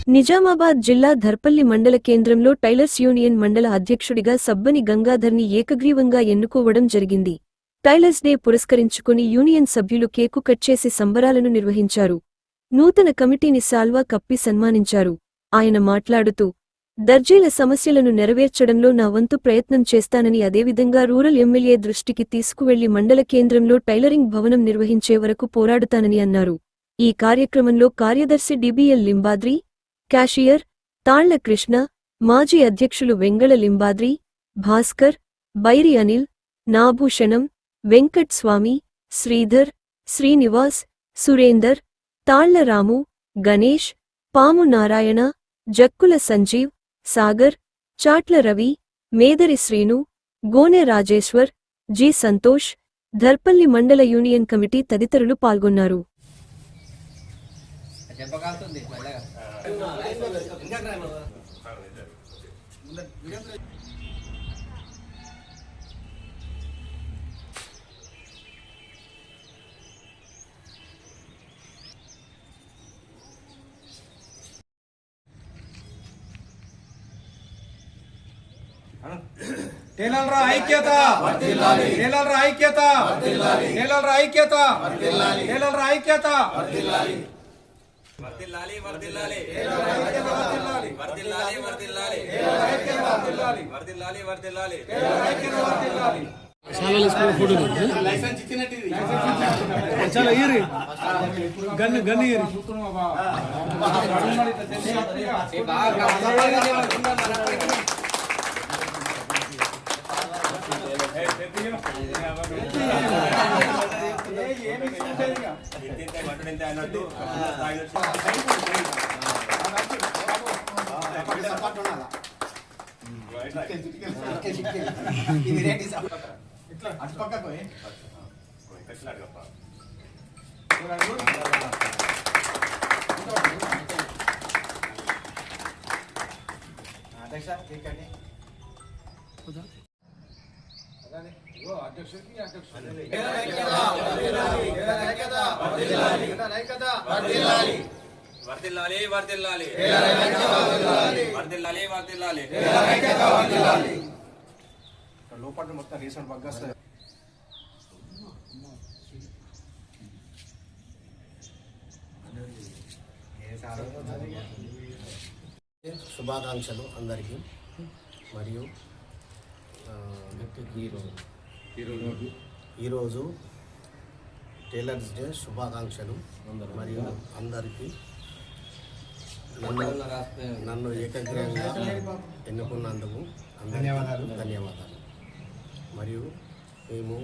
నిజామాబాద్ జిల్లా ధర్పల్లి మండల కేంద్రంలో టైలర్స్ యూనియన్ మండల అధ్యక్షుడిగా సబ్బని గంగాధర్ని ఏకగ్రీవంగా ఎన్నుకోవడం జరిగింది. టైలర్స్ డే పురస్కరించుకుని యూనియన్ సభ్యులు కేకు కట్ చేసి సంబరాలను నిర్వహించారు. నూతన కమిటీని సాల్వా కప్పి సన్మానించారు. ఆయన మాట్లాడుతూ, దర్జీల సమస్యలను నెరవేర్చడంలో నా వంతు ప్రయత్నం చేస్తానని, అదేవిధంగా రూరల్ ఎమ్మెల్యే దృష్టికి తీసుకువెళ్లి మండల కేంద్రంలో టైలరింగ్ భవనం నిర్వహించే వరకు పోరాడుతానని అన్నారు. ఈ కార్యక్రమంలో కార్యదర్శి డిబిఎల్ లింబాద్రి, క్యాషియర్ తాళ్ల కృష్ణ, మాజీ అధ్యక్షులు వెంగళ లింబాద్రి, భాస్కర్, బైరి అనిల్, నాభూషణం, వెంకట్ స్వామి, శ్రీధర్, శ్రీనివాస్, సురేందర్, తాళ్ల రాము, గణేష్, పాము నారాయణ, జక్కుల సంజీవ్, సాగర్, చాట్ల రవి, మేదరి శ్రీను, గోనె రాజేశ్వర్, జి సంతోష్, ధర్పల్లి మండల యూనియన్ కమిటీ తదితరులు పాల్గొన్నారు. టైలర్ల ఐక్యత, టైలర్ల ఐక్యత, టైలర్ల ఐక్యత, టైలర్ల ఐక్యత. వర్ధిల్లాలి వర్ధిల్లాలి వర్ధిల్లాలి వర్ధిల్లాలి వర్ధిల్లాలి వర్ధిల్లాలి వర్ధిల్లాలి వర్ధిల్లాలి. లైసెన్స్ ఇచ్చినట్టు చాలా ఇయర్ గన్ గన్ ఇయర్ వర్ధిల్లాలి వర్ధిల్లాలి వర్ధిల్లాలి వర్ధిల్లాలి. లోపల మొత్తం రీసెంట్ బగ్గాస్ శుభాకాంక్షలు అందరికీ. మరియు ఈరోజు టైలర్స్ డే శుభాకాంక్షలు. మరియు అందరికీ నన్ను ఏకగ్రీవంగా ఎన్నుకున్నందుకు ధన్యవాదాలు. మరియు మేము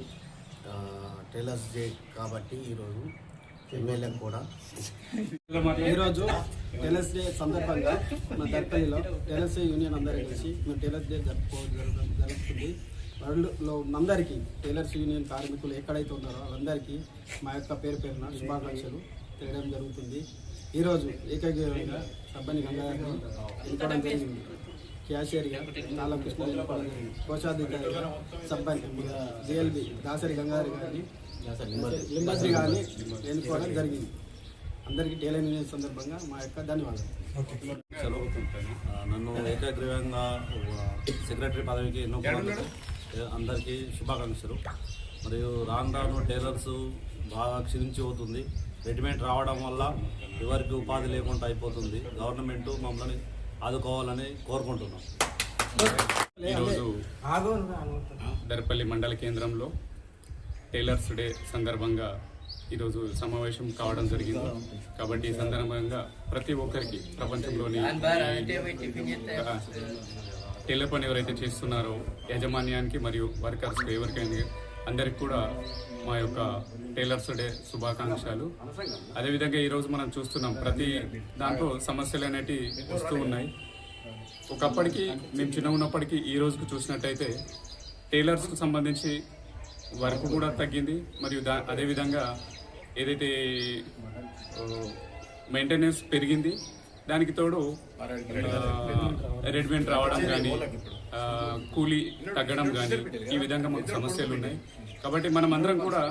టైలర్స్ డే కాబట్టి ఈరోజు ఎమ్మెల్యే కూడా ఈరోజు టైలర్స్ డే సందర్భంగా మా దర్పల్లిలో టైలర్స్ యూనియన్ అందరూ కలిసి మేము టైలర్స్ డే జరుపుతుంది. వరల్డ్లో అందరికీ టైలర్స్ యూనియన్ కార్మికులు ఎక్కడైతే ఉన్నారో వాళ్ళందరికీ మా యొక్క పేరు పేరున శుభాకాంక్షలు తెలియడం జరుగుతుంది. ఈరోజు ఏకగ్రీవంగా సబ్బని గంగాధర్ని ఎన్నుకోవడం జరిగింది. క్యాషియర్గా తాళ్ల కృష్ణ ఎన్నుకోవడం జరిగింది. కోశాధికారిగా సబ్బని జిఎల్బి దాసరి గంగాధర్ గారిని లింబాద్రి గారిని ఎన్నుకోవడం జరిగింది. అందరికీ టైలర్ యూనియన్ సందర్భంగా మా యొక్క ధన్యవాదాలు. నన్ను ఏకగ్రీవంగా సెక్రటరీ పదవికి ఎన్నుకున్నందుకు అందరికీ శుభాకాంక్షలు. మరియు రాను రాను టైలర్స్ బాగా క్షీణించి పోతుంది. రెడీమేడ్ రావడం వల్ల ఎవరికి ఉపాధి లేకుండా అయిపోతుంది. గవర్నమెంట్ మమ్మల్ని ఆదుకోవాలని కోరుకుంటున్నాం. ఈరోజు దర్పల్లి మండల కేంద్రంలో టైలర్స్ డే సందర్భంగా ఈరోజు సమావేశం కావడం జరిగింది. కాబట్టి ఈ సందర్భంగా ప్రతి ఒక్కరికి ప్రపంచంలోని టైలర్ పని ఎవరైతే చేస్తున్నారో యాజమాన్యానికి మరియు వర్కర్స్కి ఎవరికైనా అందరికి కూడా మా యొక్క టైలర్స్ డే శుభాకాంక్షలు. అదేవిధంగా ఈరోజు మనం చూస్తున్నాం ప్రతి దాంట్లో సమస్యలు అనేటివి వస్తూ ఉన్నాయి. ఒకప్పటికి మేము చిన్న ఉన్నప్పటికీ ఈ రోజుకు చూసినట్టయితే టైలర్స్కు సంబంధించి వర్క్ కూడా తగ్గింది. మరియు అదేవిధంగా ఏదైతే మెయింటెనెన్స్ పెరిగింది, దానికి తోడు రెడీమేడ్ రావడం కానీ కూలీ తగ్గడం కానీ ఈ విధంగా మాకు సమస్యలు ఉన్నాయి. కాబట్టి మనం అందరం కూడా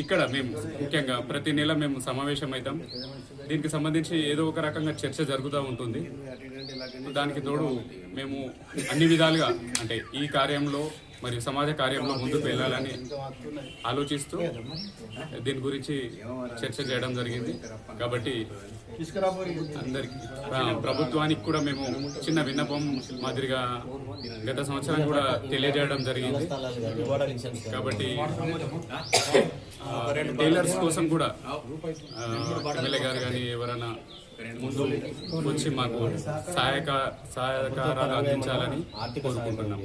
ఇక్కడ మేము ముఖ్యంగా ప్రతి నెల మేము సమావేశం అవుతాం. దీనికి సంబంధించి ఏదో ఒక రకంగా చర్చ జరుగుతూ ఉంటుంది. దానికి తోడు మేము అన్ని విధాలుగా అంటే ఈ కార్యంలో మరియు సమాజ కార్యంలో ముందుకు వెళ్ళాలని ఆలోచిస్తూ దీని గురించి చర్చ చేయడం జరిగింది. కాబట్టి అందరికి ప్రభుత్వానికి కూడా మేము చిన్న విన్నపం మాదిరిగా గత సంవత్సరం కూడా తెలియజేయడం జరిగింది. కాబట్టి టైలర్స్ కోసం కూడా ఎమ్మెల్యే గారు కానీ ఎవరైనా ముందు వచ్చి మాకు సహాయకారాలు అందించాలని కోరుకుంటున్నాం.